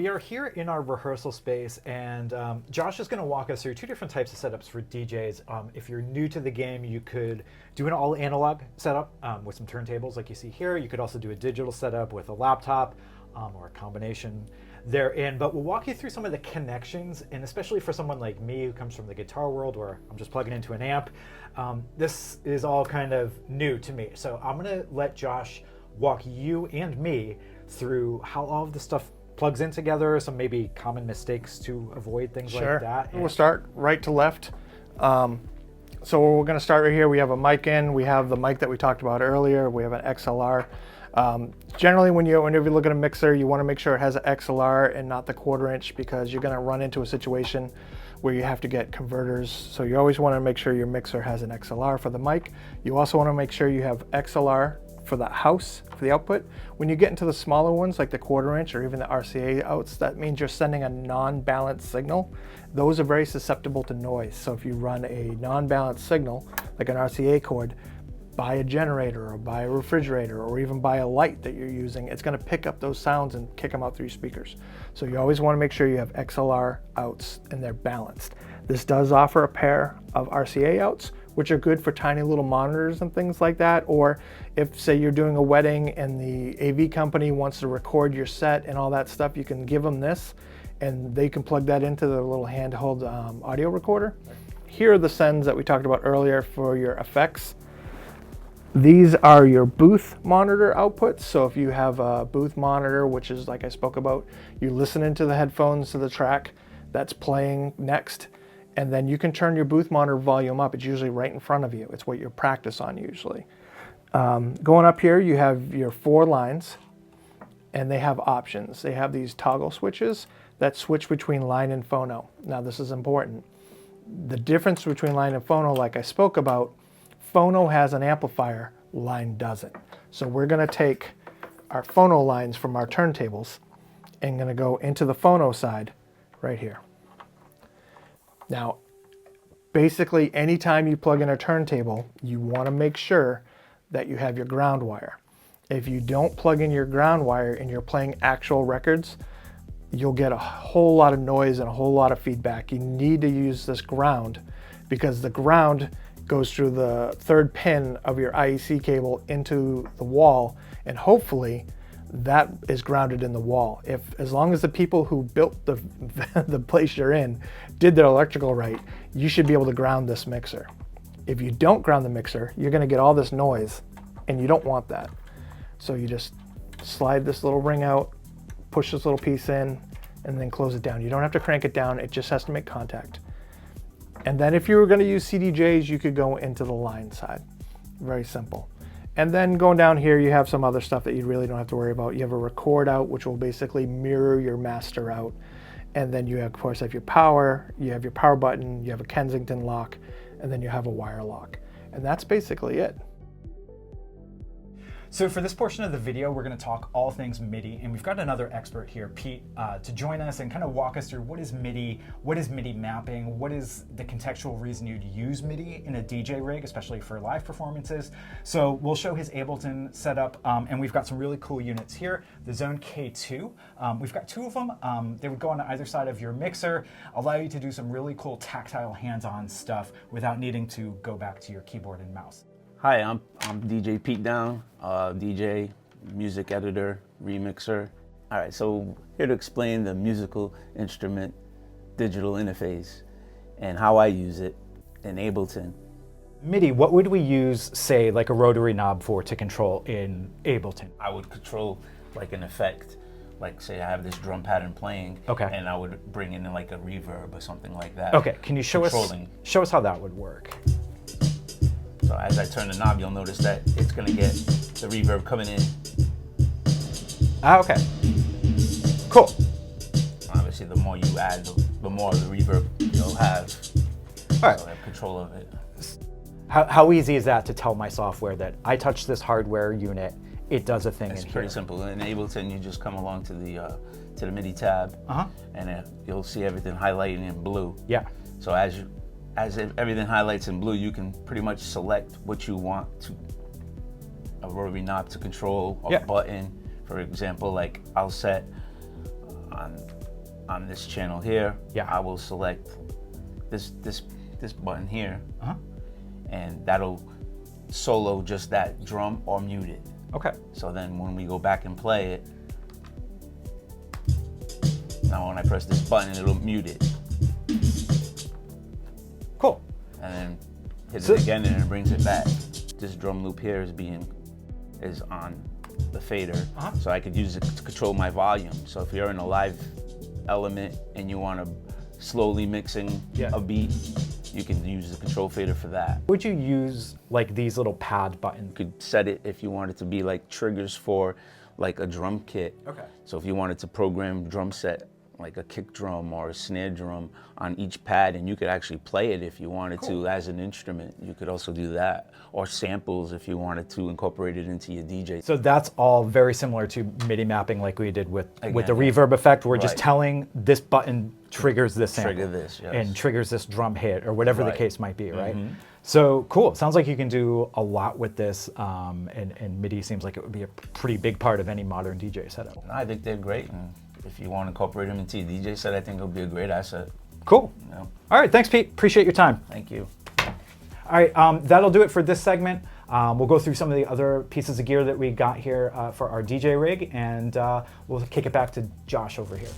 we are here in our rehearsal space, and Josh is going to walk us through two different types of setups for DJs. If you're new to the game, you could do an all analog setup with some turntables like you see here. You could also do a digital setup with a laptop or a combination therein. But we'll walk you through some of the connections, and especially for someone like me who comes from the guitar world where I'm just plugging into an amp, this is all kind of new to me. So I'm going to let Josh walk you and me through how all of this stuff plugs in together, some maybe common mistakes to avoid, things like that. We'll start right to left. So we're going to start right here. We have a mic in. We have the mic that we talked about earlier. We have an XLR. Generally, whenever you look at a mixer, you want to make sure it has an XLR and not the 1/4 inch, because you're going to run into a situation where you have to get converters. So you always want to make sure your mixer has an XLR for the mic. You also want to make sure you have XLR for the house, for the output. When you get into the smaller ones, like the 1/4 inch or even the RCA outs, that means you're sending a non-balanced signal. Those are very susceptible to noise. So if you run a non-balanced signal, like an RCA cord, by a generator or by a refrigerator or even by a light that you're using, it's going to pick up those sounds and kick them out through your speakers. So you always want to make sure you have XLR outs and they're balanced. This does offer a pair of RCA outs, which are good for tiny little monitors and things like that. Or if, say, you're doing a wedding and the AV company wants to record your set and all that stuff, you can give them this and they can plug that into the little handheld audio recorder. Here are the sends that we talked about earlier for your effects. These are your booth monitor outputs. So if you have a booth monitor, which is like I spoke about, you listen into the headphones to the track that's playing next, and then you can turn your booth monitor volume up. It's usually right in front of you. It's what you practice on usually. Going up here, you have your 4 lines, and they have options. They have these toggle switches that switch between line and phono. Now this is important. The difference between line and phono, like I spoke about, phono has an amplifier, line doesn't. So we're gonna take our phono lines from our turntables and gonna go into the phono side right here. Now, basically anytime you plug in a turntable, you wanna make sure that you have your ground wire. If you don't plug in your ground wire and you're playing actual records, you'll get a whole lot of noise and a whole lot of feedback. You need to use this ground because the ground goes through the 3rd pin of your IEC cable into the wall, and hopefully that is grounded in the wall. As long as the people who built the place you're in did their electrical right, you should be able to ground this mixer. If you don't ground the mixer, you're gonna get all this noise, and you don't want that. So you just slide this little ring out, push this little piece in, and then close it down. You don't have to crank it down, it just has to make contact. And then if you were gonna use CDJs, you could go into the line side. Very simple. And then going down here, you have some other stuff that you really don't have to worry about. You have a record out, which will basically mirror your master out. And then you, of course, have your power, you have your power button, you have a Kensington lock, and then you have a wire lock. And that's basically it. So for this portion of the video, we're going to talk all things MIDI, and we've got another expert here, Pete, to join us and kind of walk us through what is MIDI mapping, what is the contextual reason you'd use MIDI in a DJ rig, especially for live performances. So we'll show his Ableton setup, and we've got some really cool units here. The Xone K2, we've got 2 of them. They would go on either side of your mixer, allow you to do some really cool tactile hands-on stuff without needing to go back to your keyboard and mouse. Hi, I'm DJ Pete Down, DJ, music editor, remixer. All right, so here to explain the musical instrument digital interface and how I use it in Ableton. MIDI, what would we use, say, like a rotary knob for to control in Ableton? I would control like an effect. Like say I have this drum pattern playing, okay, and I would bring in like a reverb or something like that. Okay, can you show us how that would work? So as I turn the knob, you'll notice that it's gonna get the reverb coming in. Ah, okay. Cool. Obviously, the more you add, the more of the reverb you'll have. All right. So I have control of it. How easy is that to tell my software that I touch this hardware unit, it does a thing in here? It's pretty simple. In Ableton, you just come along to the MIDI tab, and you'll see everything highlighting in blue. Yeah. So as everything highlights in blue, you can pretty much select what you want a rotary knob to control, a button. For example, like I'll set on this channel here, Yeah. I will select this button here, and that'll solo just that drum or mute it. Okay. So then when we go back and play it, now when I press this button, it'll mute it. Cool. And then hit it again and it brings it back. This drum loop here is on the fader, so I could use it to control my volume. So if you're in a live element and you want to slowly mixing a beat, you can use the control fader for that. Would you use like these little pad buttons? You could set it if you want it to be like triggers for like a drum kit. Okay. So if you wanted to program drum set, like a kick drum or a snare drum on each pad, and you could actually play it if you wanted to as an instrument. You could also do that. Or samples if you wanted to incorporate it into your DJ. So that's all very similar to MIDI mapping like we did with the Again, reverb effect. We're just right. telling this button triggers this sample. Trigger this, yes. And triggers this drum hit or whatever the Right. case might be, right? So cool. Sounds like you can do a lot with this, and MIDI seems like it would be a pretty big part of any modern DJ setup. I think they're great, and if you want to incorporate them into your DJ set, I think it'll be a great asset. Cool. You know? All right, thanks, Pete. Appreciate your time. Thank you. All right, that'll do it for this segment. We'll go through some of the other pieces of gear that we got here for our DJ rig, and we'll kick it back to Josh over here.